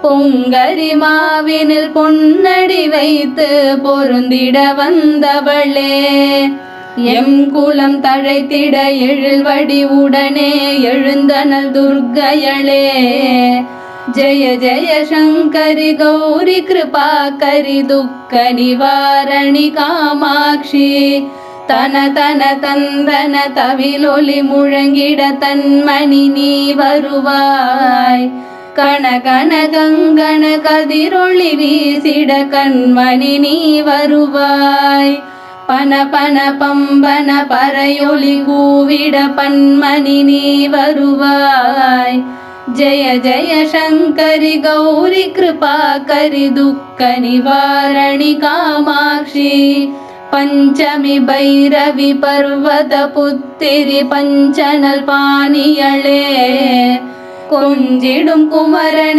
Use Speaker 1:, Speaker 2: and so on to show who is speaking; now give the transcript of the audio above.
Speaker 1: பொங்கரி மாவினில் பொன்னடி வைத்து பொருந்திட வந்தவளே, எம் குலம் தழைத்திட எழில்வடி உடனே எழுந்தனள் துர்க்கையளே. ஜெய ஜெய சங்கரி கௌரி கிருபாகரி துக்க நிவாரணி காமாட்சி, தன தன தந்தன தவிலொலி முழங்கிட தன்மணி நீ வருவாய். கண கண கங்கண கதிரொளி வீசிட கண்மணி நீ வருவாய். பன பன பம்பன பறையொலி கூவிட பன்மணி நீ வருவாய். ஜெய ஜெய சங்கரி கௌரி கிருபாகரி துக்க நிவாரணி காமாட்சி, பஞ்சமி பைரவி பர்வத புத்திரி பஞ்சனல் பாணியளே. கொஞ்சிடும் குமரன்